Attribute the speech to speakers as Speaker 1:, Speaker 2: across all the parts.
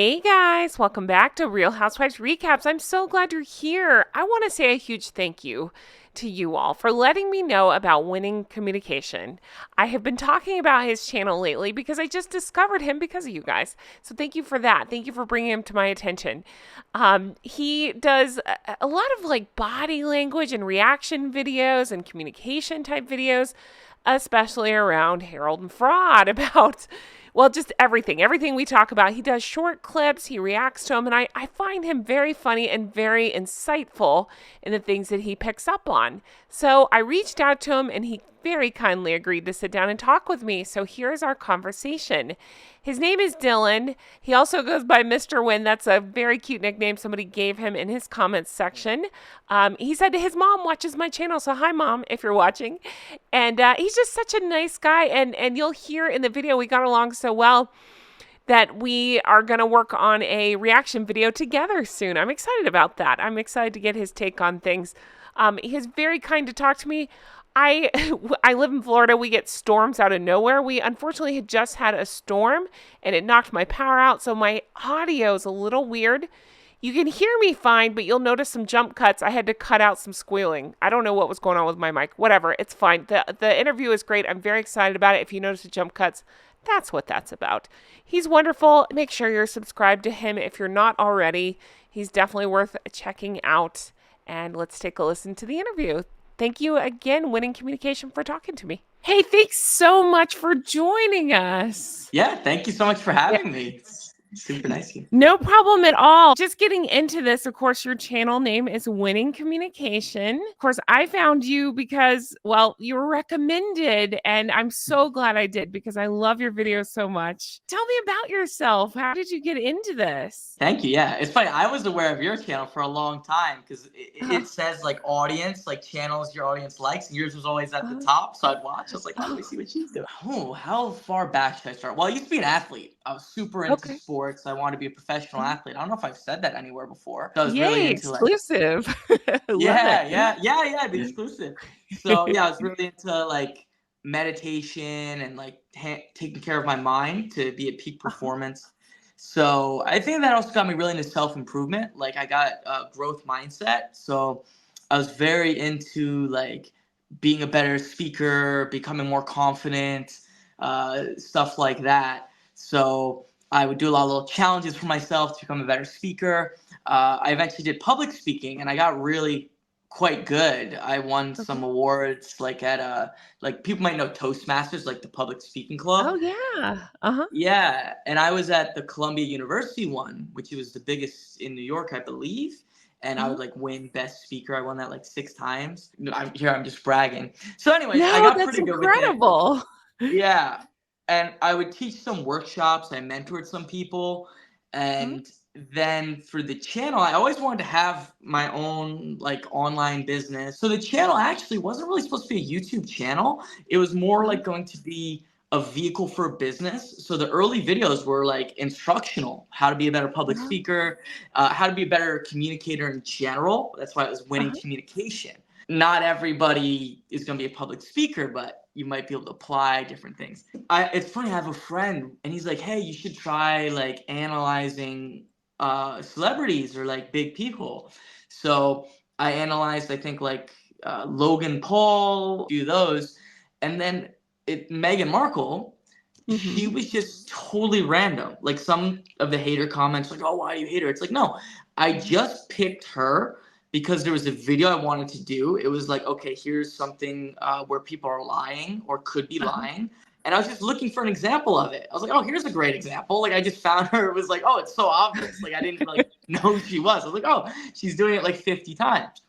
Speaker 1: Hey guys, welcome back to Real Housewives Recaps. I'm so glad you're here. I want to say a huge thank you to you all for letting me know about winning communication. I have been talking about his channel lately because I just discovered him because of you guys. So thank you for that. Thank you for bringing him to my attention. He does a lot of like body language and reaction videos and communication type videos, especially around Harold and Fraud about well, just everything we talk about. He does short clips, he reacts to them, and I find him very funny and very insightful in the things that he picks up on. So I reached out to him and he very kindly agreed to sit down and talk with me. So here's our conversation. His name is Dylan. He also goes by Mr. Win. That's a very cute nickname somebody gave him in his comments section. He said his mom watches my channel, so hi, Mom, if you're watching. And he's just such a nice guy. And you'll hear in the video we got along so well that we are going to work on a reaction video together soon. I'm excited about that. I'm excited to get his take on things. He's very kind to talk to me. I I live in Florida. We get storms out of nowhere. We unfortunately had just had a storm and it knocked my power out, so my audio is a little weird. You can hear me fine, but you'll notice some jump cuts. I had to cut out some squealing. I don't know what was going on with my mic. Whatever, it's fine. The interview is great. I'm very excited about it. If you notice the jump cuts, that's what that's about. He's wonderful. Make sure you're subscribed to him if you're not already. He's definitely worth checking out. And let's take a listen to the interview. Thank you again, Winning Communication, for talking to me. Hey, thanks so much for joining us.
Speaker 2: Yeah, thank you so much for having me. It's super nice of you.
Speaker 1: No problem at all. Just getting into this, of course, your channel name is Winning Communication. Of course, I found you because, well, you were recommended, and I'm so glad I did because I love your videos so much. Tell me about yourself. How did you get into this?
Speaker 2: Thank you. Yeah, it's funny. I was aware of your channel for a long time because it says like audience, like channels your audience likes, and yours was always at the top. So I'd watch. I was like, oh, let me see what she's doing. Oh, how far back should I start? Well, I used to be an athlete. I was super into sports. I wanted to be a professional athlete. I don't know if I've said that anywhere before. So I was really into
Speaker 1: exclusive.
Speaker 2: Yeah, the exclusive. So yeah, I was really into like meditation and like taking care of my mind to be at peak performance. So I think that also got me really into self-improvement. Like I got a growth mindset. So I was very into like being a better speaker, becoming more confident, stuff like that. So I would do a lot of little challenges for myself to become a better speaker. I eventually did public speaking and I got really quite good. I won some awards like at like people might know Toastmasters, like the public speaking club.
Speaker 1: Oh yeah.
Speaker 2: Yeah, and I was at the Columbia University one, which was the biggest in New York, I believe. And I would like win best speaker. I won that like 6 times. I'm just bragging. So anyways, I got pretty good with it.
Speaker 1: Incredible.
Speaker 2: Yeah. And I would teach some workshops. I mentored some people. And then for the channel, I always wanted to have my own like online business. So the channel actually wasn't really supposed to be a YouTube channel. It was more like going to be a vehicle for a business. So the early videos were like instructional, how to be a better public speaker, how to be a better communicator in general. That's why it was winning communication. Not everybody is going to be a public speaker, but you might be able to apply different things. It's funny, I have a friend and he's like, hey, you should try like analyzing celebrities or like big people. So I analyzed, I think like Logan Paul, a few of those. And then Meghan Markle, she was just totally random. Like some of the hater comments, like, "Oh, why do you hate her?" It's like, no, I just picked her because there was a video I wanted to do. It was like, okay, here's something where people are lying or could be lying, and I was just looking for an example of it. I was like, oh, here's a great example. Like I just found her. It was like, oh, it's so obvious. Like I didn't like know who she was. I was like, oh, she's doing it like 50 times.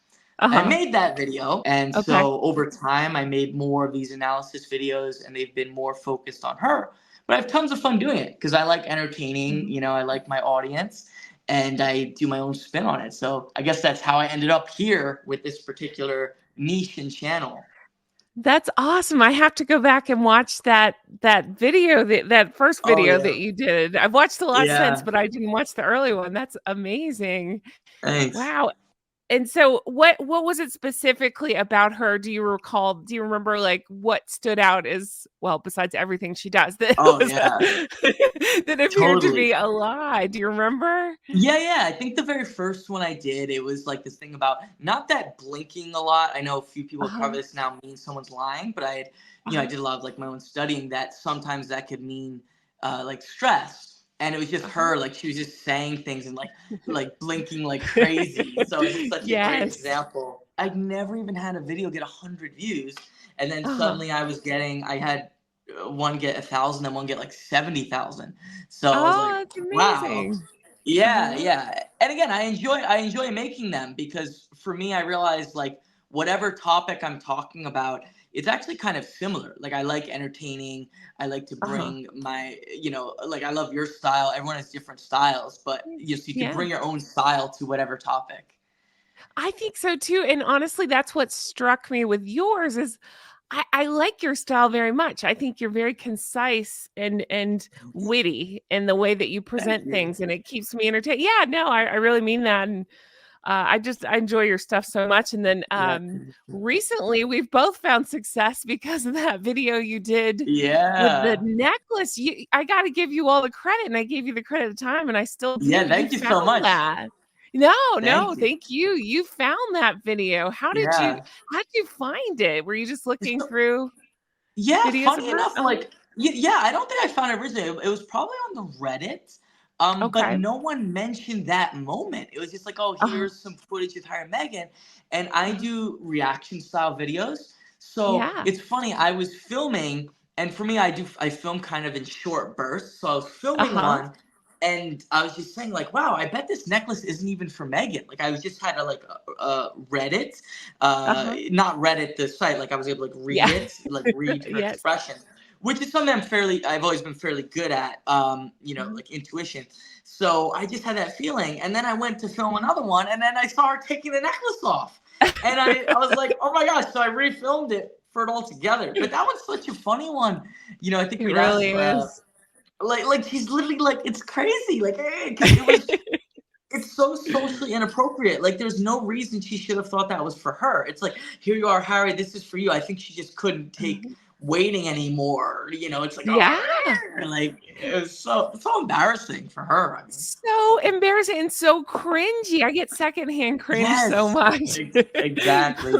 Speaker 2: I made that video, and so over time I made more of these analysis videos and they've been more focused on her. But I have tons of fun doing it because I like entertaining, you know, I like my audience and I do my own spin on it. So I guess that's how I ended up here with this particular niche and channel.
Speaker 1: That's awesome. I have to go back and watch that video, that first video that you did. I've watched a lot since, but I didn't watch the early one. That's amazing.
Speaker 2: Thanks.
Speaker 1: Wow. And so what was it specifically about her? Do you recall? Do you remember like what stood out as well, besides everything she does, that
Speaker 2: Oh
Speaker 1: was
Speaker 2: yeah,
Speaker 1: that appeared to
Speaker 2: totally.
Speaker 1: be a lie? Do you remember?
Speaker 2: Yeah, yeah. I think the very first one I did, it was like this thing about not that blinking a lot. I know a few people
Speaker 1: Uh-huh.
Speaker 2: cover this now means someone's lying, but I had, I
Speaker 1: Uh-huh.
Speaker 2: did a lot of like my own studying that sometimes that could mean like stress. And it was just
Speaker 1: Uh-huh.
Speaker 2: her, like she was just saying things and like blinking like crazy. So it's just such a great
Speaker 1: Yes.
Speaker 2: example. I'd never even had a video get 100 views, and then
Speaker 1: Uh-huh.
Speaker 2: suddenly I had one get 1,000 and one get like 70,000. So I was
Speaker 1: Oh,
Speaker 2: like,
Speaker 1: that's
Speaker 2: wow.
Speaker 1: amazing.
Speaker 2: Yeah,
Speaker 1: Uh-huh.
Speaker 2: yeah. And again, I enjoy making them because for me I realized like whatever topic I'm talking about, it's actually kind of similar. Like I like entertaining, I like to
Speaker 1: Uh-huh.
Speaker 2: bring my, like I love your style. Everyone has different styles, but so you can
Speaker 1: Yeah.
Speaker 2: bring your own style to whatever topic.
Speaker 1: I think so too. And honestly, that's what struck me with yours is I like your style very much. I think you're very concise and witty in the way that you
Speaker 2: Thank
Speaker 1: present
Speaker 2: you.
Speaker 1: things, and it keeps me entertained. Yeah, no, I really mean that. And I enjoy your stuff so much. And then
Speaker 2: Yeah.
Speaker 1: recently, we've both found success because of that video you did with the
Speaker 2: Yeah.
Speaker 1: necklace. I got to give you all the credit, and I gave you the credit at the time, and I still do.
Speaker 2: Yeah,
Speaker 1: You
Speaker 2: thank you so
Speaker 1: found
Speaker 2: much.
Speaker 1: that. No, no,
Speaker 2: Thank you.
Speaker 1: thank you. You found that video.
Speaker 2: Yeah.
Speaker 1: How did you find it? Were you just looking
Speaker 2: So,
Speaker 1: through
Speaker 2: yeah,
Speaker 1: videos of
Speaker 2: funny
Speaker 1: her?
Speaker 2: enough, like yeah, I don't think I found it originally. It was probably on the Reddit, but
Speaker 1: Okay.
Speaker 2: no one mentioned that moment. It was just like, oh,
Speaker 1: Uh-huh.
Speaker 2: here's some footage with her and Meghan, and I
Speaker 1: Uh-huh.
Speaker 2: do reaction style videos. So
Speaker 1: Yeah.
Speaker 2: it's funny. I was filming, and for me, I film kind of in short bursts. So I was filming
Speaker 1: Uh-huh.
Speaker 2: one, and I was just saying like, wow, I bet this necklace isn't even for Meghan. Like I was just had a like Reddit,
Speaker 1: Uh-huh.
Speaker 2: not Reddit the site. Like I was able to like read
Speaker 1: Yeah.
Speaker 2: it, like read her
Speaker 1: Yes.
Speaker 2: expressions, which is something I've always been fairly good at.
Speaker 1: Mhm.
Speaker 2: Like intuition. So I just had that feeling, and then I went to film
Speaker 1: Mhm.
Speaker 2: another one, and then I saw her taking the necklace off, and I was like, oh my gosh! So I refilmed it for it all together. But that one's such a funny one. I think
Speaker 1: It
Speaker 2: we'd ask.
Speaker 1: really is.
Speaker 2: Like she's literally like it's crazy like because it's so socially inappropriate. Like, there's no reason she should have thought that was for her. It's like, here you are, Harry. This is for you. I think she just couldn't take
Speaker 1: Mhm.
Speaker 2: waiting anymore. It's like,
Speaker 1: Yeah.
Speaker 2: oh, like it was so embarrassing for her. I mean,
Speaker 1: So embarrassing and so cringy. I get secondhand cringe so
Speaker 2: yes,
Speaker 1: much.
Speaker 2: exactly.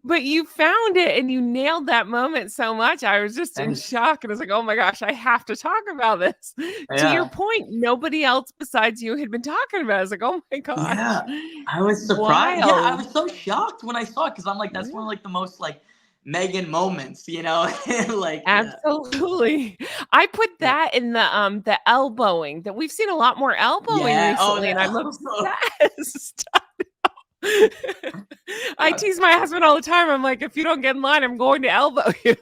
Speaker 1: But you found it and you nailed that moment so much. I was just in
Speaker 2: Thanks.
Speaker 1: shock and I was like, "Oh my gosh, I have to talk about this." To your
Speaker 2: Yeah,
Speaker 1: point, nobody else besides you had been talking about it. I was like, "Oh my gosh."
Speaker 2: yeah. I was surprised. Yeah, I
Speaker 1: Wild.
Speaker 2: was so shocked when I saw it because I'm like, that's one of
Speaker 1: Yeah.
Speaker 2: like the most like Megan moments. Like yeah,
Speaker 1: Absolutely. I put
Speaker 2: yeah,
Speaker 1: that in the elbowing, that we've seen a lot more elbowing
Speaker 2: yeah. Oh,
Speaker 1: recently, and I'm
Speaker 2: no.
Speaker 1: obsessed. I tease my husband all the time. I'm like, "If you don't get in line, I'm going to elbow you."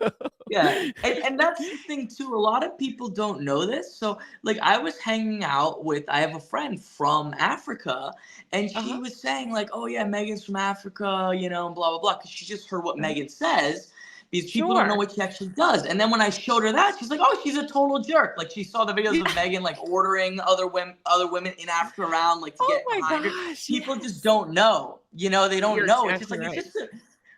Speaker 2: Yeah, and that's the thing too. A lot of people don't know this. So, like, I was hanging out with. I have a friend from Africa, and she
Speaker 1: Uh-huh,
Speaker 2: was saying like, "Oh yeah, Megan's from Africa," and blah blah blah, because she just heard what
Speaker 1: uh-huh.
Speaker 2: Megan says. Because people don't know
Speaker 1: Sure.
Speaker 2: what she actually does. And then when I showed her that, she's like, "Oh, she's a total jerk." Like she saw the videos
Speaker 1: Yeah.
Speaker 2: of Megan like ordering other women in Africa around like to
Speaker 1: Oh
Speaker 2: get
Speaker 1: my
Speaker 2: behind her.
Speaker 1: gosh,
Speaker 2: People just
Speaker 1: yes.
Speaker 2: don't know. They don't
Speaker 1: You're
Speaker 2: know. It's just
Speaker 1: exactly
Speaker 2: like it's
Speaker 1: right.
Speaker 2: just a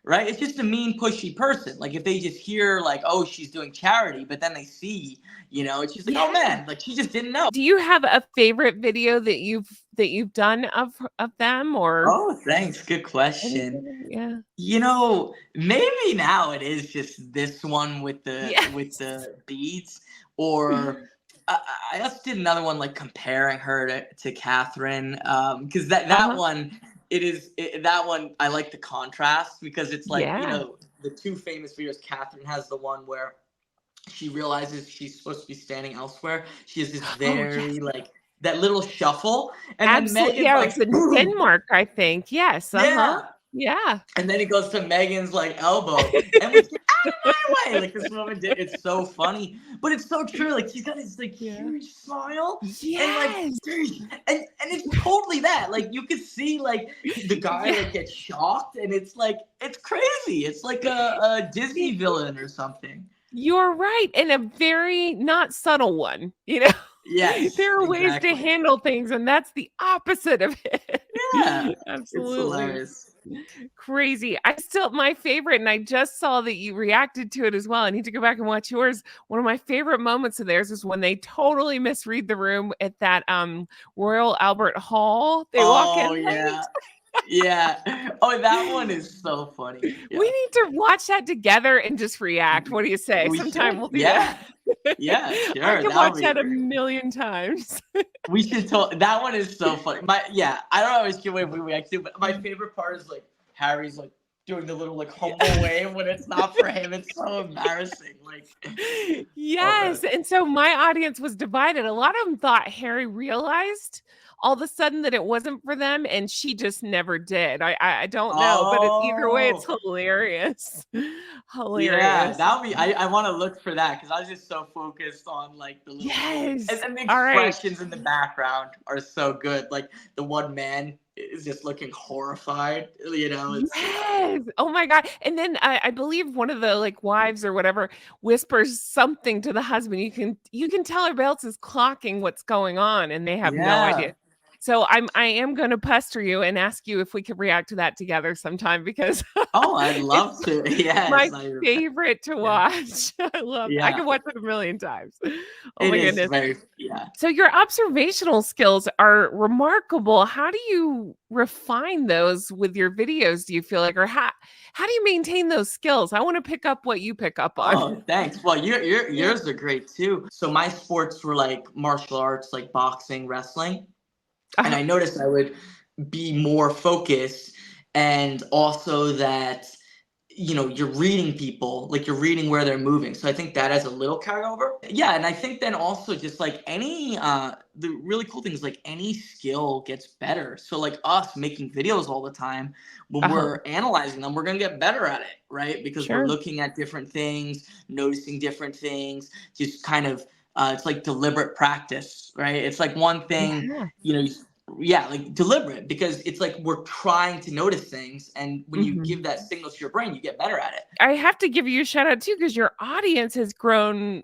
Speaker 2: right? It's just a mean, pushy person. Like if they just hear like, oh, she's doing charity, but then they see, it's just like, oh
Speaker 1: Yeah.
Speaker 2: man, like she just didn't know.
Speaker 1: Do you have a favorite video that you've done of them or
Speaker 2: Oh, thanks. Good question.
Speaker 1: anything? Yeah.
Speaker 2: Maybe now it is just this one with
Speaker 1: Yes.
Speaker 2: the beads, or I, I just did another one like comparing her to Catherine, because that
Speaker 1: Uh-huh.
Speaker 2: one that one I like the contrast because it's like
Speaker 1: Yeah.
Speaker 2: the two famous videos. Catherine has the one where she realizes she's supposed to be standing elsewhere. She has this
Speaker 1: Oh, yes.
Speaker 2: very like that little shuffle, and then
Speaker 1: Absolutely.
Speaker 2: Megan's
Speaker 1: Yeah, it was
Speaker 2: like
Speaker 1: in
Speaker 2: boom,
Speaker 1: Denmark, I think. Yes, uh-huh.
Speaker 2: yeah,
Speaker 1: Yeah.
Speaker 2: and then it goes to Megan's like elbow, and we get out of my way. Like this woman did. It's so funny, but it's so true. Like she's got this like
Speaker 1: Yeah.
Speaker 2: huge smile, and like
Speaker 1: Yes.
Speaker 2: and it's totally that. Like you could see like the guy
Speaker 1: Yeah.
Speaker 2: like gets shocked, and it's like it's crazy. It's like a Disney villain or something.
Speaker 1: You're right, and a very not subtle one, you know?
Speaker 2: Yes,
Speaker 1: There are ways to
Speaker 2: exactly.
Speaker 1: handle things, and that's the opposite of it.
Speaker 2: Yeah, it's
Speaker 1: Absolutely.
Speaker 2: hilarious.
Speaker 1: Crazy. My favorite, and I just saw that you reacted to it as well. I need to go back and watch yours. One of my favorite moments of theirs is when they totally misread the room at that Royal Albert Hall. They walk in
Speaker 2: Oh yeah. Yeah. Oh, that one is so funny.
Speaker 1: We
Speaker 2: Yeah.
Speaker 1: need to watch that together and just react. What do you say?
Speaker 2: We
Speaker 1: Sometime
Speaker 2: should.
Speaker 1: we'll do that.
Speaker 2: Yeah. Yeah,
Speaker 1: I
Speaker 2: sure.
Speaker 1: can
Speaker 2: That
Speaker 1: watch
Speaker 2: would be
Speaker 1: that a
Speaker 2: great.
Speaker 1: million times.
Speaker 2: We should talk. That one is so funny. I don't always get away if we react to, but my favorite part is like Harry's like doing the little like humble wave when it's not for him. It's so embarrassing. Like, oh man.
Speaker 1: Yes, and so my audience was divided. A lot of them thought Harry realized all of a sudden that it wasn't for them, and she just never did. I don't know, but either way, it's
Speaker 2: Oh,
Speaker 1: hilarious.
Speaker 2: yeah.
Speaker 1: Hilarious.
Speaker 2: That would be. I want to look for that because I was just so focused on like the little wave
Speaker 1: Yes.
Speaker 2: and the
Speaker 1: All right.
Speaker 2: expressions in the background are so good. Like the one man is just looking horrified. You know, it's
Speaker 1: Yes. Oh my god. And then I believe one of the like wives or whatever whispers something to the husband. You can tell everybody else is clocking what's going on and they have no
Speaker 2: yeah.
Speaker 1: idea. So I am gonna pester you and ask you if we could react to that together sometime because
Speaker 2: Oh, I'd
Speaker 1: it's
Speaker 2: love to.
Speaker 1: my
Speaker 2: Yes, I
Speaker 1: favorite to
Speaker 2: yeah.
Speaker 1: watch. I
Speaker 2: Yeah.
Speaker 1: could watch it a million times. Oh
Speaker 2: It
Speaker 1: my
Speaker 2: is
Speaker 1: goodness.
Speaker 2: very yeah.
Speaker 1: So your observational skills are remarkable. How do you refine those with your videos, do you feel like? Or how do you maintain those skills? I want to pick up what you pick up on.
Speaker 2: Oh, thanks. Well,
Speaker 1: Yeah.
Speaker 2: yours are great too. So my sports were like martial arts, like boxing, wrestling, and
Speaker 1: Uh-huh.
Speaker 2: I noticed I would be more focused, and also that you're reading people, like you're reading where they're moving. So I think that has a little carryover. Yeah, and I think then also just like any the really cool thing is like any skill gets better. So like us making videos all the time, when
Speaker 1: Uh-huh.
Speaker 2: we're analyzing them, we're gonna get better at it, right? Because we're
Speaker 1: Sure.
Speaker 2: looking at different things, noticing different things, just kind of it's like deliberate practice, right? It's like one thing,
Speaker 1: Yeah.
Speaker 2: you know, yeah, like deliberate, because it's like we're trying to notice things, and when you
Speaker 1: Mhm.
Speaker 2: give that signal to your brain, you get better at it.
Speaker 1: I have to give you a shout out too because your audience has grown.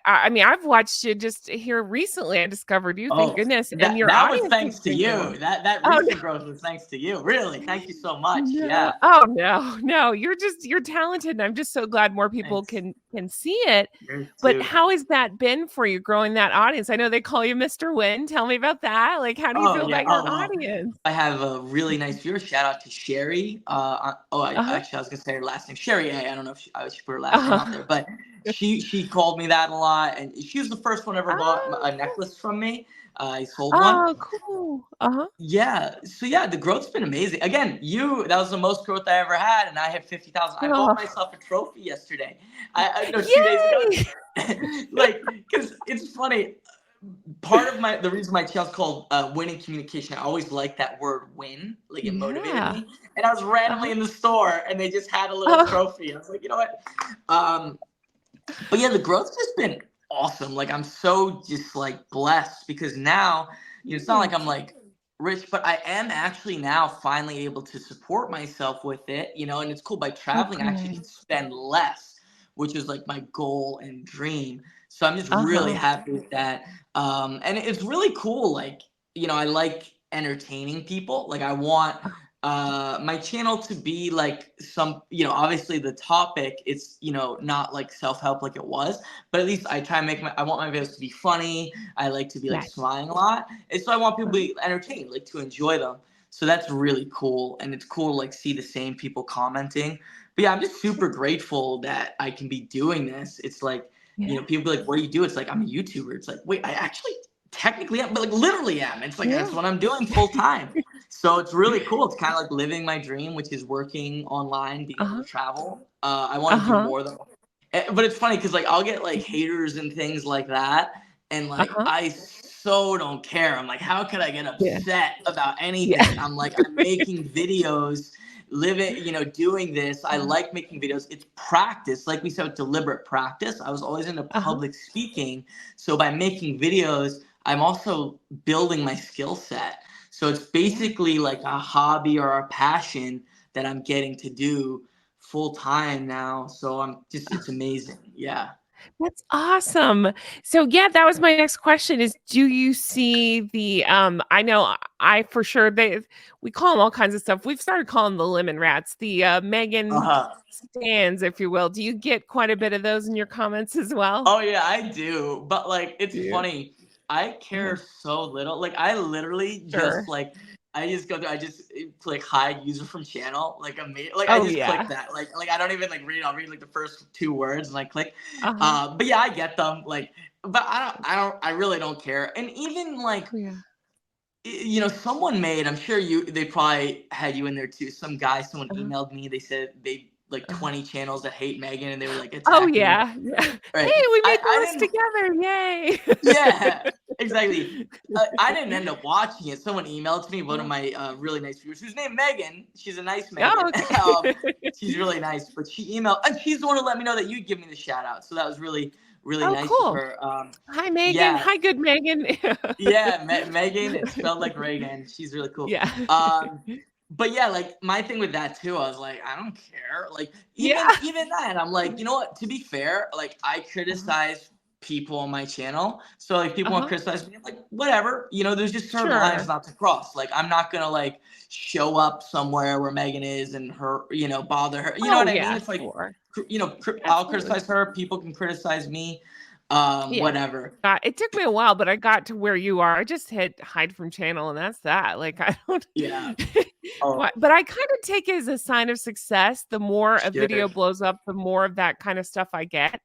Speaker 1: I mean, I've watched you just here recently. I discovered you, thank
Speaker 2: Oh,
Speaker 1: goodness, and
Speaker 2: that
Speaker 1: your
Speaker 2: that was
Speaker 1: audience has
Speaker 2: thanks to
Speaker 1: been
Speaker 2: you.
Speaker 1: growing.
Speaker 2: That
Speaker 1: Oh,
Speaker 2: recent growth was thanks to you. Really, thank you so much.
Speaker 1: no.
Speaker 2: Yeah,
Speaker 1: Oh, no. No, you're talented, and I'm just so glad more people
Speaker 2: thanks.
Speaker 1: can see it.
Speaker 2: Yours
Speaker 1: But
Speaker 2: too.
Speaker 1: how has that been for you growing that audience? I know they call you Mr. Win. Tell me about that. Like, how do you
Speaker 2: Oh
Speaker 1: feel
Speaker 2: yeah.
Speaker 1: about your
Speaker 2: Oh well.
Speaker 1: audience?
Speaker 2: I have a really nice viewer. Shout out to Sherry.
Speaker 1: Uh-huh.
Speaker 2: Actually, I was gonna say her last name, Sherry A. I don't know if I should put her last name out
Speaker 1: Uh-huh.
Speaker 2: there, but she called me that a lot, and she was the first one ever bought
Speaker 1: Oh,
Speaker 2: a necklace from me. I sold one.
Speaker 1: oh, cool. Uh-huh.
Speaker 2: Yeah. So yeah, the growth's been amazing. Again, that was the most growth I ever had, and I had 50,000. I bought
Speaker 1: Oh,
Speaker 2: myself a trophy yesterday. I no 2 days ago.
Speaker 1: yay!
Speaker 2: Like, because it's funny. Part of the reason my channel's called winning communication. I always liked that word win. Like it motivated
Speaker 1: Yeah.
Speaker 2: me. And I was randomly
Speaker 1: Uh-huh.
Speaker 2: in the store, and they just had a little
Speaker 1: Oh,
Speaker 2: trophy. I was like, you know what? Um, but yeah, the growth's just been awesome. Like I'm so just like blessed because now, it's not like I'm
Speaker 1: thanks.
Speaker 2: like rich, but I am actually now finally able to support myself with it, and it's cool. By
Speaker 1: Oh,
Speaker 2: traveling, I actually
Speaker 1: good.
Speaker 2: can spend less, which is like my goal and dream. So I'm just really
Speaker 1: Uh-huh.
Speaker 2: happy with that. And it's really cool. Like, I like entertaining people. Like I want my channel to be like some, obviously the topic, it's, not like self-help like it was, but at least I try and I want my videos to be funny. I like to be like
Speaker 1: Yes.
Speaker 2: smiling a lot, and so I want people to
Speaker 1: Uh-huh.
Speaker 2: be entertained, like to enjoy them. So that's really cool, and it's cool to like see the same people commenting. But yeah, I'm just super grateful that I can be doing this. It's like,
Speaker 1: Yeah.
Speaker 2: people be like, what do you do? It's like, I'm a YouTuber. It's like, wait, I actually technically am, but like literally am. It's like, that's
Speaker 1: Yeah.
Speaker 2: what I'm doing full time. So it's really cool. It's kind of like living my dream, which is working online, being able
Speaker 1: Uh-huh.
Speaker 2: to travel. I want to do
Speaker 1: Uh-huh.
Speaker 2: more though. But it's funny because like I'll get like haters and things like that, and like
Speaker 1: Uh-huh.
Speaker 2: I so don't care. I'm like, how could I get
Speaker 1: Yeah.
Speaker 2: upset about
Speaker 1: Yeah.
Speaker 2: anything? I'm like, I'm making videos, living, doing this. I like making videos. It's practice, like we said, deliberate practice. I was always into
Speaker 1: Uh-huh.
Speaker 2: public speaking, so by making videos, I'm also building my skill set. So it's
Speaker 1: Yeah.
Speaker 2: basically like a hobby or a passion that I'm getting to do full time now. So it's amazing. Yeah.
Speaker 1: That's awesome. So yeah, that was my next question is do you see the I know I for sure we call them all kinds of stuff. We've started calling the lemon rats, the Megan
Speaker 2: Uh-huh.
Speaker 1: stands, if you will. Do you get quite a bit of those in your comments as well?
Speaker 2: Oh yeah, I do. But like it's
Speaker 1: Do you?
Speaker 2: funny. I
Speaker 1: Uh-huh.
Speaker 2: care so little. Like I literally just
Speaker 1: Sure.
Speaker 2: like I just go through I just click hide user from channel. Like I
Speaker 1: Oh
Speaker 2: just click
Speaker 1: yeah.
Speaker 2: that. Like I don't even like read, I'll read like the first two words and I click.
Speaker 1: Uh-huh.
Speaker 2: But yeah, I get them. Like but I really don't care. And even like
Speaker 1: Oh yeah.
Speaker 2: someone made, I'm sure they probably had you in there too. Some guy, someone
Speaker 1: Uh-huh.
Speaker 2: emailed me, they said they like
Speaker 1: Uh-huh.
Speaker 2: 20 channels that hate Megan and they were like
Speaker 1: Oh
Speaker 2: attacking.
Speaker 1: yeah. Yeah.
Speaker 2: Right.
Speaker 1: Hey, we made the
Speaker 2: I
Speaker 1: list
Speaker 2: didn't
Speaker 1: together. Yay.
Speaker 2: Yeah, exactly. I didn't end up watching it. Someone emailed to me, one of
Speaker 1: Uh-huh.
Speaker 2: my really nice viewers, who's named Megan. She's a nice
Speaker 1: Oh,
Speaker 2: Megan.
Speaker 1: okay.
Speaker 2: She's really nice, but she emailed, and she's the one who let me know that you'd give me the shout out. So that was really, really
Speaker 1: Oh,
Speaker 2: nice of
Speaker 1: cool.
Speaker 2: her.
Speaker 1: Hi, Megan.
Speaker 2: Yeah,
Speaker 1: Hi, good Megan.
Speaker 2: yeah, Megan. It's spelled like Reagan. She's really cool.
Speaker 1: Yeah.
Speaker 2: Um, but yeah, like my thing with that too, I was like, I don't care. Like even
Speaker 1: Yeah.
Speaker 2: even that, I'm like, you know what? To be fair, like I
Speaker 1: Uh-huh.
Speaker 2: criticize people on my channel. So like people want to
Speaker 1: Uh-huh.
Speaker 2: criticize me, I'm like whatever. There's just certain lines
Speaker 1: Sure.
Speaker 2: not to cross. Like I'm not gonna like show up somewhere where Megan is and her, bother her. You know
Speaker 1: Oh,
Speaker 2: what I mean?
Speaker 1: yeah,
Speaker 2: It's like,
Speaker 1: sure.
Speaker 2: I'll
Speaker 1: Absolutely.
Speaker 2: criticize her. People can criticize me.
Speaker 1: Yeah.
Speaker 2: Whatever.
Speaker 1: It took me a while, but I got to where you are. I just hit hide from channel and that's that. Like I don't
Speaker 2: Yeah. Oh,
Speaker 1: what but I kind of take it as a sign of success. The more a
Speaker 2: sure.
Speaker 1: video blows up, the more of that kind of stuff I get.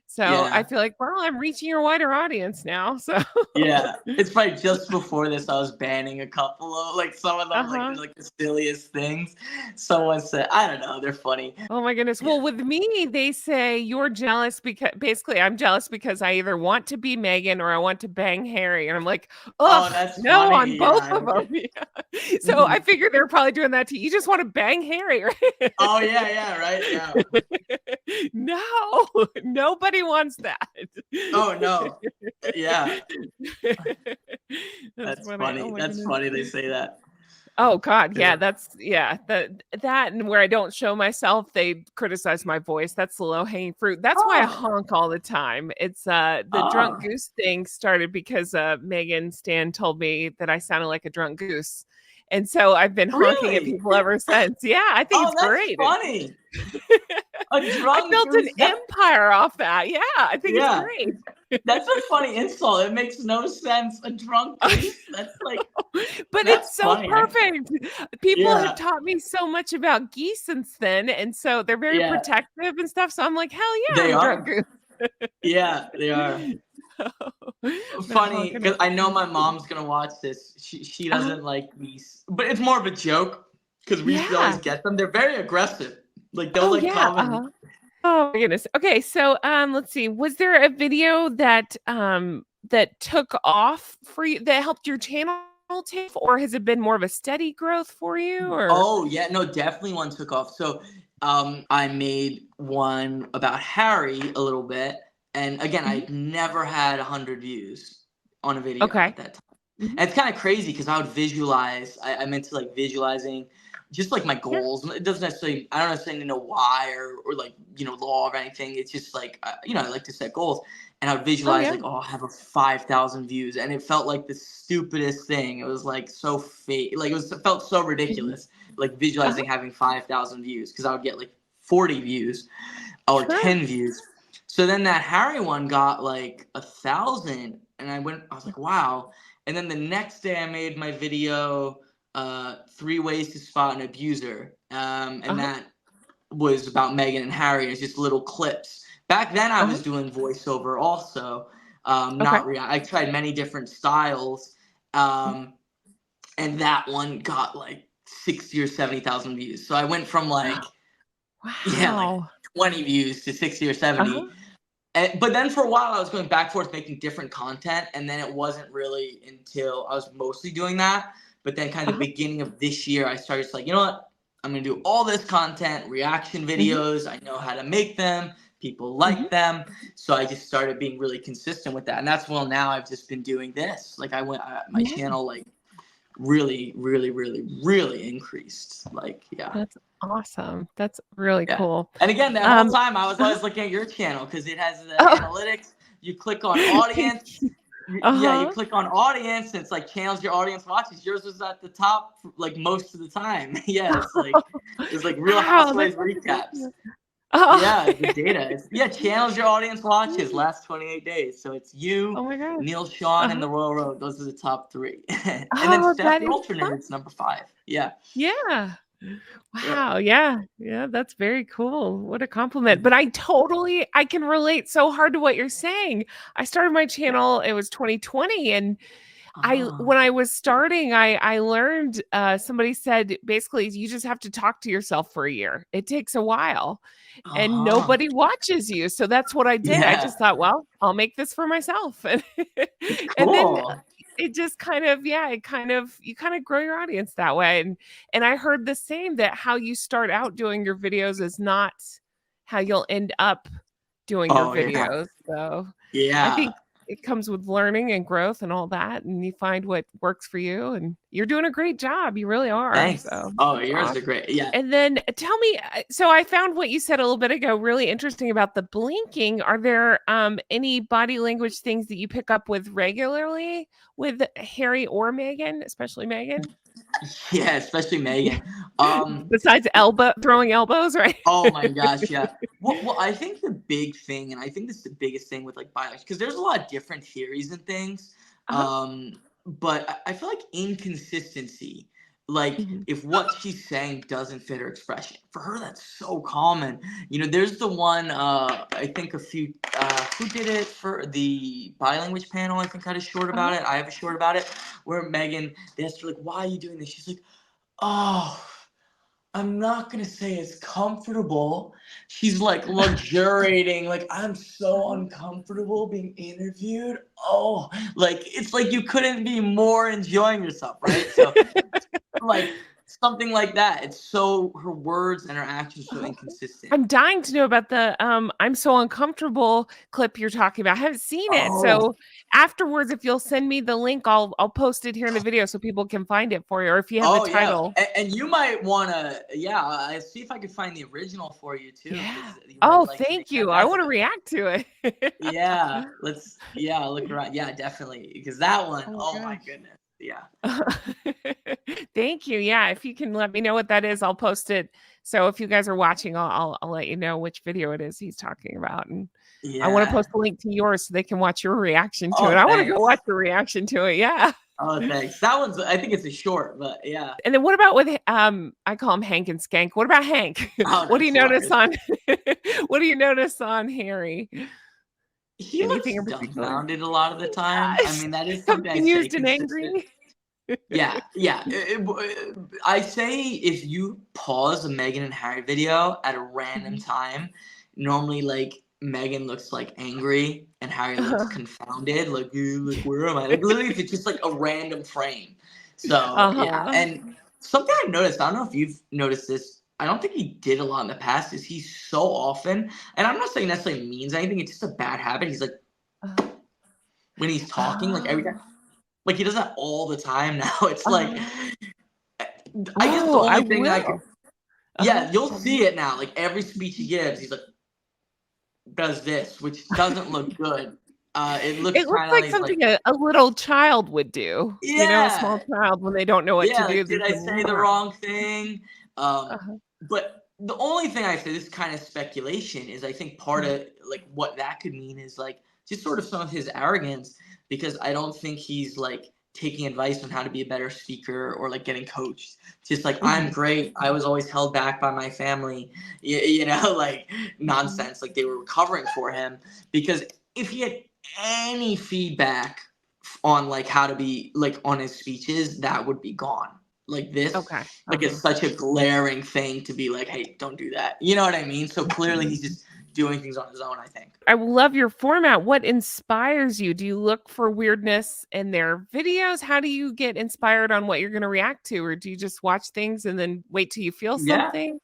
Speaker 1: So I
Speaker 2: Yeah.
Speaker 1: feel like, well, I'm reaching a wider audience now. So
Speaker 2: Yeah, it's probably just before this I was banning a couple of like some of them like they're
Speaker 1: uh-huh.
Speaker 2: like the silliest things. Someone said, I don't know, they're funny.
Speaker 1: Oh my goodness.
Speaker 2: Yeah.
Speaker 1: Well, with me, they say you're jealous because basically I'm jealous because I either want to be Megan or I want to bang Harry. And I'm like,
Speaker 2: Oh,
Speaker 1: ugh,
Speaker 2: that's
Speaker 1: no on
Speaker 2: funny. Yeah,
Speaker 1: both
Speaker 2: I
Speaker 1: of
Speaker 2: don't
Speaker 1: them.
Speaker 2: get.
Speaker 1: Yeah. So I
Speaker 2: Mhm.
Speaker 1: figure they're probably doing that to you. You just want to bang Harry, right?
Speaker 2: Oh yeah, yeah, right, yeah.
Speaker 1: No, nobody wants that.
Speaker 2: Oh no, yeah,
Speaker 1: That's
Speaker 2: that's
Speaker 1: funny. Oh
Speaker 2: funny.
Speaker 1: my
Speaker 2: That's
Speaker 1: goodness.
Speaker 2: funny. They say that.
Speaker 1: Oh God, yeah,
Speaker 2: 'Cause-
Speaker 1: that's yeah, that and where I don't show myself, they criticize my voice. That's the low-hanging fruit. That's why I
Speaker 2: Oh,
Speaker 1: honk all the time. It's the drunk
Speaker 2: oh,
Speaker 1: goose thing started because Megan Stan told me that I sounded like a drunk goose. And so I've been honking at
Speaker 2: really?
Speaker 1: people ever since. Yeah, I think
Speaker 2: Oh,
Speaker 1: it's
Speaker 2: that's
Speaker 1: great.
Speaker 2: funny. A
Speaker 1: I
Speaker 2: drunk
Speaker 1: built an
Speaker 2: goose.
Speaker 1: empire off that. Yeah, I think it's
Speaker 2: Yeah,
Speaker 1: great.
Speaker 2: that's a funny insult. It makes no sense. A drunk goose. That's like
Speaker 1: But
Speaker 2: that's
Speaker 1: it's so
Speaker 2: funny.
Speaker 1: perfect. People have
Speaker 2: Yeah,
Speaker 1: taught me so much about geese since then, and so they're very
Speaker 2: yeah.
Speaker 1: protective and stuff, so I'm like, "Hell yeah,
Speaker 2: They
Speaker 1: I'm a drunk
Speaker 2: are.
Speaker 1: goose."
Speaker 2: Yeah, they are.
Speaker 1: So, I'm gonna
Speaker 2: Funny
Speaker 1: honk in
Speaker 2: because
Speaker 1: it.
Speaker 2: I know my mom's gonna watch this. She
Speaker 1: Uh-huh.
Speaker 2: doesn't like these, but it's more of a joke because we used to always
Speaker 1: Yeah.
Speaker 2: get them. They're very aggressive. Like they'll
Speaker 1: Oh,
Speaker 2: like
Speaker 1: yeah,
Speaker 2: come and
Speaker 1: uh-huh. Oh my goodness. Okay, so, let's see, was there a video that took off for you that helped your channel take, or has it been more of a steady growth for you, or
Speaker 2: oh yeah, no, definitely one took off. So I made one about Harry a little bit, and again,
Speaker 1: Mhm.
Speaker 2: I'd never had 100 views on a video
Speaker 1: Okay.
Speaker 2: at that time.
Speaker 1: Mhm.
Speaker 2: And it's kind of crazy because I would visualize. I'm into like visualizing, just like my
Speaker 1: Yeah.
Speaker 2: goals. It doesn't necessarily. I don't necessarily know why or like law or anything. It's just like I like to set goals, and I would
Speaker 1: Oh,
Speaker 2: visualize
Speaker 1: yeah.
Speaker 2: like, oh, I have a 5,000 views, and it felt like the stupidest thing. It was like so fake. Like it felt so
Speaker 1: Mhm.
Speaker 2: ridiculous. Like
Speaker 1: Uh-huh.
Speaker 2: visualizing having 5,000 views because I would get like 40 views or
Speaker 1: Sure.
Speaker 2: 10 views. So then that Harry one got like 1,000, and I was like, wow. And then the next day I made my video, 3 ways to spot an abuser. And
Speaker 1: Uh-huh.
Speaker 2: that was about Meghan and Harry. It's just little clips. Back then I
Speaker 1: Uh-huh.
Speaker 2: was doing voiceover also.
Speaker 1: Okay.
Speaker 2: Not real. I tried many different styles.
Speaker 1: Mhm.
Speaker 2: Um, and that one got like 60 or 70,000 views. So I went from like, yeah, like
Speaker 1: Wow.
Speaker 2: 20 views to 60 or
Speaker 1: Uh-huh.
Speaker 2: 70. But then for a while I was going back and forth making different content, and then it wasn't really until I was mostly doing that. But then kind of
Speaker 1: Uh-huh.
Speaker 2: the beginning of this year, I started just like, you know what? I'm gonna do all this content, reaction
Speaker 1: Mhm.
Speaker 2: videos. I know how to make them. People
Speaker 1: Mhm.
Speaker 2: like them, so I just started being really consistent with that, and that's well. Now I've just been doing this. Like my
Speaker 1: Yeah.
Speaker 2: channel like really, really, really, really increased. Like yeah,
Speaker 1: That's awesome. That's really
Speaker 2: yeah.
Speaker 1: cool.
Speaker 2: And again, that whole
Speaker 1: Um,
Speaker 2: time I was
Speaker 1: uh-huh.
Speaker 2: always looking at your channel because it has the
Speaker 1: Oh.
Speaker 2: analytics. You click on audience. Yeah, you
Speaker 1: Uh-huh.
Speaker 2: click on audience, and it's like channels your audience watches. Yours was at the top like most of the time. Yeah, it's like Real
Speaker 1: Wow, that's
Speaker 2: Housewives
Speaker 1: so
Speaker 2: recaps.
Speaker 1: ridiculous. Oh.
Speaker 2: Yeah, the data. Yeah, channels your audience watches last 28 days. So it's you,
Speaker 1: Oh my gosh.
Speaker 2: Neil, Sean, and
Speaker 1: Uh-huh.
Speaker 2: the Royal Road. Those are the top three. And then
Speaker 1: Oh,
Speaker 2: Steph,
Speaker 1: that
Speaker 2: the
Speaker 1: is fun.
Speaker 2: alternate's number 5. Yeah.
Speaker 1: Yeah.
Speaker 2: Yeah.
Speaker 1: Wow, yeah. Yeah, that's very cool. What a compliment. But
Speaker 2: Mhm.
Speaker 1: I can relate so hard to what you're saying. I started my
Speaker 2: Yeah.
Speaker 1: channel, it was 2020, and I
Speaker 2: Ah.
Speaker 1: when I was starting, I learned somebody said basically you just have to talk to yourself for a year. It takes a while and
Speaker 2: Uh-huh.
Speaker 1: nobody watches you. So that's what I did. I
Speaker 2: Yeah.
Speaker 1: just thought, well, I'll make this for myself. And then
Speaker 2: Cool.
Speaker 1: it just kind of, yeah, it kind of you kind of grow your audience that way. And I heard the same that how you start out doing your videos is not how you'll end up doing your
Speaker 2: Oh yeah.
Speaker 1: videos. So I
Speaker 2: Yeah.
Speaker 1: think it comes with learning and growth and all that, and you find what works for you, and you're doing a great job. You really are.
Speaker 2: Thanks.
Speaker 1: So
Speaker 2: Oh,
Speaker 1: that's
Speaker 2: yours are
Speaker 1: awesome.
Speaker 2: great. Yeah.
Speaker 1: And then tell me, so I found what you said a little bit ago really interesting about the blinking. Are there any body language things that you pick up with regularly with Harry or Meghan, especially Meghan?
Speaker 2: Yeah, especially Megan. Um,
Speaker 1: Besides throwing elbows, right?
Speaker 2: oh my gosh, yeah. Well, I think the big thing, and I think this is the biggest thing with like biology, because there's a lot of different theories and things.
Speaker 1: Uh-huh.
Speaker 2: But I feel like inconsistency, like
Speaker 1: Mhm.
Speaker 2: if what she's saying doesn't fit her expression, for her that's so common. There's the one I think a few who did it for the bilanguage panel. I think had a short about
Speaker 1: Uh-huh.
Speaker 2: it. I have a short about it where Megan they asked her like, "Why are you doing this?" She's like, "Oh, I'm not gonna say it's comfortable." She's like luxuriating, like, I'm so
Speaker 1: Uh-huh.
Speaker 2: uncomfortable being interviewed. Oh, like it's like you couldn't be more enjoying yourself, right? So like something like that. It's so her words and her actions are so
Speaker 1: Uh-huh.
Speaker 2: inconsistent.
Speaker 1: I'm dying to know about the I'm so uncomfortable clip you're talking about. I haven't seen it.
Speaker 2: Oh,
Speaker 1: So afterwards, if you'll send me the link, I'll post it here in the video so people can find it for you. Or if you have the
Speaker 2: oh yeah.
Speaker 1: title.
Speaker 2: And you might wanna, yeah, I see if I can find the original for you too,
Speaker 1: Yeah.
Speaker 2: because you might
Speaker 1: Oh,
Speaker 2: like to make
Speaker 1: thank
Speaker 2: that.
Speaker 1: you. I
Speaker 2: That's
Speaker 1: want to react to it.
Speaker 2: Yeah, look around. Yeah, definitely. Because that one,
Speaker 1: Oh
Speaker 2: oh
Speaker 1: my
Speaker 2: my
Speaker 1: gosh.
Speaker 2: goodness. Yeah.
Speaker 1: Thank you. Yeah, if you can let me know what that is, I'll post it. So if you guys are watching, I'll let you know which video it is he's talking about. And I want to
Speaker 2: Yeah.
Speaker 1: post a link to yours so they can watch your reaction to it.
Speaker 2: Oh,
Speaker 1: I want to go
Speaker 2: thanks.
Speaker 1: watch the reaction to it. Yeah.
Speaker 2: Oh, thanks. That one's, I think it's a short, but yeah.
Speaker 1: And then what about with I call him Hank and Skank. What about Hank?
Speaker 2: Oh,
Speaker 1: What do you
Speaker 2: that's
Speaker 1: notice
Speaker 2: hilarious.
Speaker 1: on what do you notice on Harry?
Speaker 2: He looks
Speaker 1: Anything in particular?
Speaker 2: dumbfounded a lot of the time. I
Speaker 1: Yes.
Speaker 2: mean, that is something I say
Speaker 1: Confused and
Speaker 2: consistent.
Speaker 1: angry.
Speaker 2: Yeah, yeah. I say if you pause a Meghan and Harry video at a random
Speaker 1: Mhm.
Speaker 2: time, normally like Meghan looks like angry and Harry looks confounded, like like where am I? Like literally, if it's just like a random frame. So yeah,
Speaker 1: Uh-huh.
Speaker 2: and something I've noticed, I don't know if you've noticed this. I don't think he did a lot in the past. Is he's so often, and I'm not saying necessarily means anything. It's just a bad habit. He's like
Speaker 1: Uh-huh.
Speaker 2: when he's talking, like every time
Speaker 1: Oh.
Speaker 2: like, he does that all the time now. It's like
Speaker 1: Uh-huh.
Speaker 2: I guess the
Speaker 1: Oh, I
Speaker 2: only thing I could
Speaker 1: will. Uh-huh.
Speaker 2: yeah, you'll
Speaker 1: Tell
Speaker 2: see
Speaker 1: me.
Speaker 2: it now, like, every speech he gives, he's like, does this, which doesn't look good. It looks
Speaker 1: It looks
Speaker 2: kinda
Speaker 1: like
Speaker 2: like he's like,
Speaker 1: something a little child would do. You know, a small
Speaker 2: "Yeah,
Speaker 1: child when they don't know what to
Speaker 2: yeah,
Speaker 1: do,
Speaker 2: like,
Speaker 1: they
Speaker 2: did I
Speaker 1: say,
Speaker 2: say the
Speaker 1: "Rah."
Speaker 2: wrong thing?"
Speaker 1: Uh-huh.
Speaker 2: But the only thing I say, this is kind of speculation, is I think part
Speaker 1: Mhm.
Speaker 2: of, like, what that could mean is, like, just sort of some of his arrogance, because I don't think he's, like, taking advice on how to be a better speaker or, like, getting coached. Just like, "I'm
Speaker 1: Mhm.
Speaker 2: great. I was always held back by my family." Like,
Speaker 1: Mhm.
Speaker 2: nonsense, like, they were recovering for him, because if he had any feedback on, like, how to be, like, on his speeches, that would be gone. Like, this
Speaker 1: Okay.
Speaker 2: like, it's
Speaker 1: Uh-huh.
Speaker 2: such a glaring thing to be like, "Hey, don't do that." You know what I mean? So clearly he's
Speaker 1: Mhm.
Speaker 2: just doing things on his own, I think.
Speaker 1: I love your format. What inspires you? Do you look for weirdness in their videos? How do you get inspired on what you're gonna react to? Or do you just watch things and then wait till you feel
Speaker 2: Yeah.
Speaker 1: something?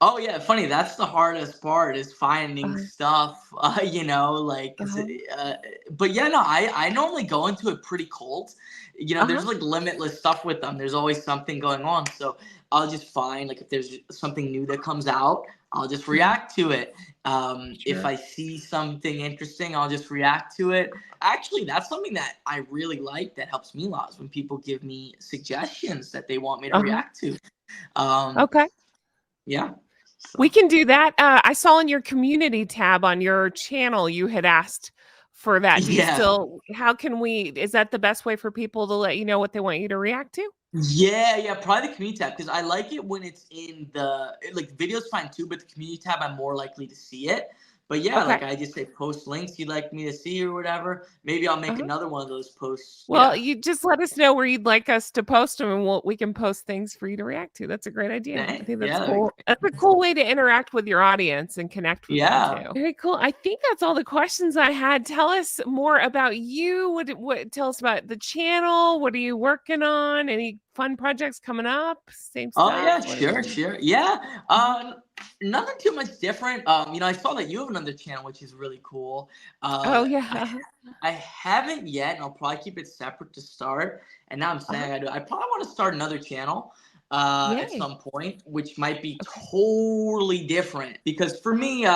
Speaker 2: Oh, yeah, funny, that's the hardest part is finding
Speaker 1: Uh-huh.
Speaker 2: stuff, like 'cause
Speaker 1: Uh-huh.
Speaker 2: but yeah, no, I normally go into it pretty cold. There's,
Speaker 1: Uh-huh.
Speaker 2: like, limitless stuff with them, there's always something going on, so I'll just find, like, if there's something new that comes out, I'll just
Speaker 1: Mhm.
Speaker 2: react to it. If
Speaker 1: Sure.
Speaker 2: I see something interesting, I'll just react to it. Actually, that's something that I really like that helps me a lot is when people give me suggestions that they want me to
Speaker 1: Uh-huh.
Speaker 2: react to. Um,
Speaker 1: Okay.
Speaker 2: yeah.
Speaker 1: We
Speaker 2: So
Speaker 1: can do that. I saw in your community tab on your channel you had asked for that. Do you
Speaker 2: yeah.
Speaker 1: still how can we is that the best way for people to let you know what they want you to react to?
Speaker 2: Yeah, probably the community tab because I like it when it's in like videos fine too, but the community tab I'm more likely to see it. But yeah,
Speaker 1: Okay.
Speaker 2: like I just say post links you'd like me to see or whatever. Maybe I'll make
Speaker 1: Uh-huh.
Speaker 2: another one of those posts.
Speaker 1: Well,
Speaker 2: Yeah.
Speaker 1: you just let us know where you'd like us to post them, and we can post things for you to react to. That's a great idea. I
Speaker 2: Dang.
Speaker 1: think that's
Speaker 2: Yeah, that'd be
Speaker 1: cool.
Speaker 2: great.
Speaker 1: That's a cool way to interact with your audience and connect with them
Speaker 2: Yeah.
Speaker 1: too. Very cool. I think that's all the questions I had. Tell us more about you. What tell us about the channel? What are you working on? Any fun projects coming up? Same
Speaker 2: Oh
Speaker 1: stuff?
Speaker 2: yeah,
Speaker 1: What
Speaker 2: sure,
Speaker 1: are you
Speaker 2: sure. Yeah.
Speaker 1: Mhm.
Speaker 2: Nothing too much different. I saw that you have another channel, which is really cool.
Speaker 1: Oh,
Speaker 2: I
Speaker 1: yeah.
Speaker 2: I haven't yet, and I'll probably keep it separate to start. And now I'm
Speaker 1: Uh-huh.
Speaker 2: saying I do. I probably want to start another channel at
Speaker 1: Yay.
Speaker 2: some point, which might be
Speaker 1: Okay.
Speaker 2: totally different. Because for
Speaker 1: Uh-huh.
Speaker 2: me,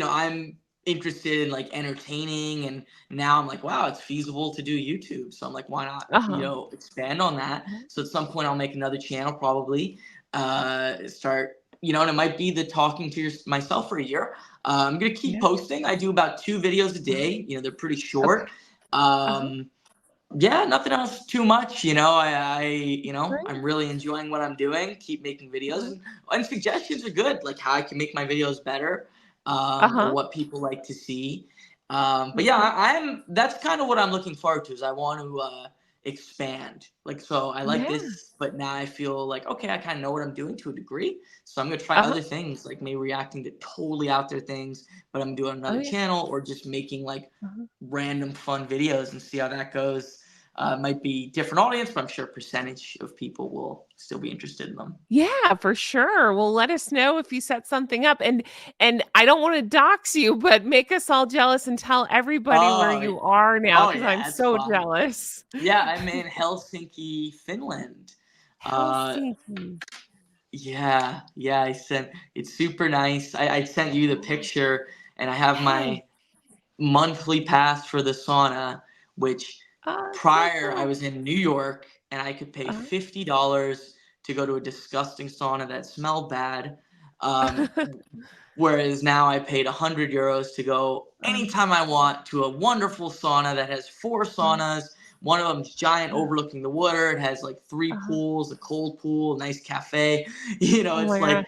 Speaker 2: I'm interested in like entertaining, and now I'm like, wow, it's feasible to do YouTube. So I'm like, why not,
Speaker 1: Uh-huh.
Speaker 2: expand on that?
Speaker 1: Uh-huh.
Speaker 2: So at some point, I'll make another channel probably. Start, and it might be the talking to myself for a year. I'm gonna keep
Speaker 1: Yeah.
Speaker 2: posting. I do about 2 videos a
Speaker 1: Uh-huh.
Speaker 2: day. They're pretty
Speaker 1: Okay.
Speaker 2: short.
Speaker 1: Uh-huh.
Speaker 2: Yeah, nothing else too much. I'm
Speaker 1: Great.
Speaker 2: really enjoying what I'm doing. Keep making videos,
Speaker 1: Uh-huh.
Speaker 2: and suggestions are good. Like how I can make my videos better, or
Speaker 1: Uh-huh.
Speaker 2: what people like to see. But yeah,
Speaker 1: Okay.
Speaker 2: that's kind of what I'm looking forward to. Is I want to expand. Like so, I like
Speaker 1: Yeah.
Speaker 2: this, but now I feel like okay, I kind of know what I'm doing to a degree. So I'm gonna try
Speaker 1: Uh-huh.
Speaker 2: other things, like maybe reacting to totally out there things, but I'm doing
Speaker 1: Oh,
Speaker 2: another
Speaker 1: yeah.
Speaker 2: channel, or just making like
Speaker 1: Uh-huh.
Speaker 2: random fun videos and see how that goes. Might be different audience, but I'm sure a percentage of people will still be interested in them.
Speaker 1: Yeah, for sure. Well, let us know if you set something up and I don't want to dox you, but make us all jealous and tell everybody where
Speaker 2: Oh,
Speaker 1: you are now
Speaker 2: oh
Speaker 1: because I'm
Speaker 2: yeah, it's
Speaker 1: so
Speaker 2: fine.
Speaker 1: jealous.
Speaker 2: Yeah, I'm in Helsinki, Finland. Uh,
Speaker 1: Helsinki.
Speaker 2: yeah. It's super nice. I sent you the
Speaker 1: Oh,
Speaker 2: picture, and I have
Speaker 1: yes.
Speaker 2: my monthly pass for the sauna, which
Speaker 1: Oh, so
Speaker 2: prior I
Speaker 1: cool.
Speaker 2: was in New York and I could pay
Speaker 1: Uh-huh.
Speaker 2: $50 to go to a disgusting sauna that smelled bad. Um, Whereas now I paid €100 to go
Speaker 1: Uh-huh.
Speaker 2: anytime I want to a wonderful sauna that has four
Speaker 1: Uh-huh.
Speaker 2: saunas. One of them's giant, overlooking the water. It has like three
Speaker 1: Uh-huh.
Speaker 2: pools, a cold pool, a nice cafe.
Speaker 1: Oh
Speaker 2: It's
Speaker 1: my
Speaker 2: like,
Speaker 1: gosh.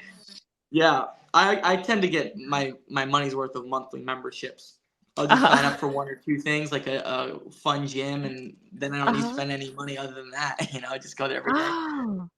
Speaker 2: yeah, I tend to get my money's worth of monthly memberships. I'll just sign
Speaker 1: Uh-huh.
Speaker 2: up for one or two things, like a fun gym, and then I don't need to
Speaker 1: Uh-huh.
Speaker 2: spend any money other than that. I just go there every day.
Speaker 1: Oh,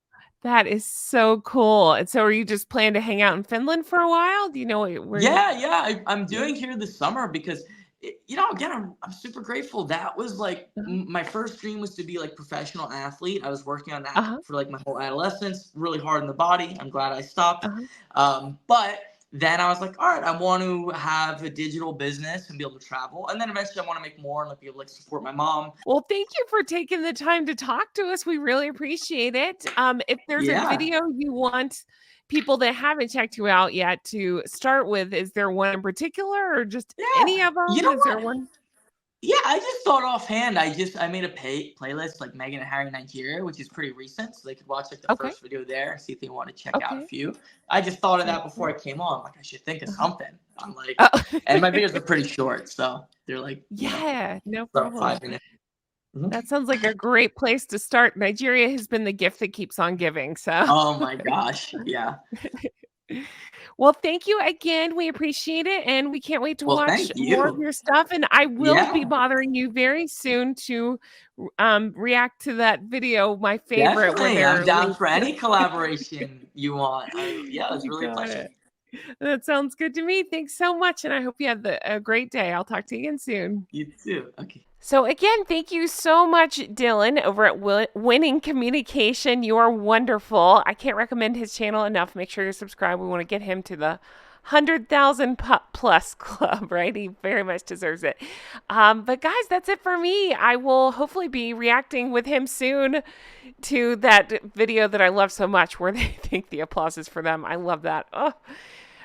Speaker 1: that is so cool. And so are you just planning to hang out in Finland for a while? Do you know where you
Speaker 2: Yeah. I'm
Speaker 1: Yeah.
Speaker 2: doing here this summer because, again, I'm super grateful. That was like
Speaker 1: Uh-huh.
Speaker 2: my first dream was to be like professional athlete. I was working on that
Speaker 1: Uh-huh.
Speaker 2: for like my whole adolescence, really hard in the body. I'm glad I stopped.
Speaker 1: Uh-huh.
Speaker 2: But then I was like, all right, I want to have a digital business and be able to travel. And then eventually I want to make more and like be able to like support my mom.
Speaker 1: Well, thank you for taking the time to talk to us. We really appreciate it. If there's a
Speaker 2: Yeah.
Speaker 1: video you want people that haven't checked you out yet to start with, is there one in particular or just any
Speaker 2: Yeah.
Speaker 1: of
Speaker 2: You
Speaker 1: them?
Speaker 2: know
Speaker 1: Is there
Speaker 2: what?
Speaker 1: one?
Speaker 2: Yeah, I just thought offhand. I made a playlist like Meghan and Harry Nigeria, which is pretty recent, so they could watch like the
Speaker 1: Okay.
Speaker 2: first video there and see if they want to check out a
Speaker 1: Okay.
Speaker 2: few. I just thought of
Speaker 1: Sounds
Speaker 2: that before
Speaker 1: good.
Speaker 2: I came on. Like I should think of
Speaker 1: Uh-huh.
Speaker 2: something. I'm like,
Speaker 1: Oh.
Speaker 2: and my videos are pretty short, so they're like
Speaker 1: Yeah, no
Speaker 2: about
Speaker 1: problem.
Speaker 2: 5 minutes.
Speaker 1: That sounds like a great place to start. Nigeria has been the gift that keeps on giving. So,
Speaker 2: Oh my gosh, yeah.
Speaker 1: well, thank you again. We appreciate it. And we can't wait to
Speaker 2: Well,
Speaker 1: watch
Speaker 2: thank
Speaker 1: more of
Speaker 2: you.
Speaker 1: your stuff. And I will be
Speaker 2: Yeah,
Speaker 1: bothering you very soon to react to that video, my favorite, where
Speaker 2: definitely. I'm
Speaker 1: they're
Speaker 2: down
Speaker 1: late.
Speaker 2: for any collaboration you want. Yeah, it was
Speaker 1: You
Speaker 2: really a
Speaker 1: got
Speaker 2: pleasure.
Speaker 1: it. That sounds good to me. Thanks so much. And I hope you have a great day. I'll talk to you again soon.
Speaker 2: You too. Okay.
Speaker 1: So, again, thank you so much, Dylan, over at Winning Communication. You are wonderful. I can't recommend his channel enough. Make sure you're subscribed. We want to get him to the 100,000 plus club, right? He very much deserves it. But, guys, that's it for me. I will hopefully be reacting with him soon to that video that I love so much where they think the applause is for them. I love that. Oh.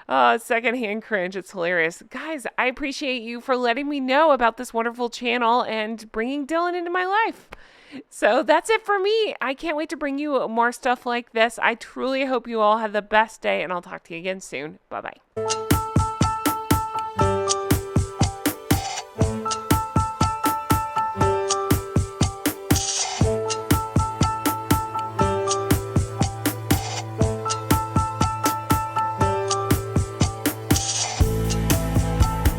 Speaker 1: Secondhand cringe. It's hilarious. Guys, I appreciate you for letting me know about this wonderful channel and bringing Dylan into my life. So that's it for me. I can't wait to bring you more stuff like this. I truly hope you all have the best day, and I'll talk to you again soon. Bye bye.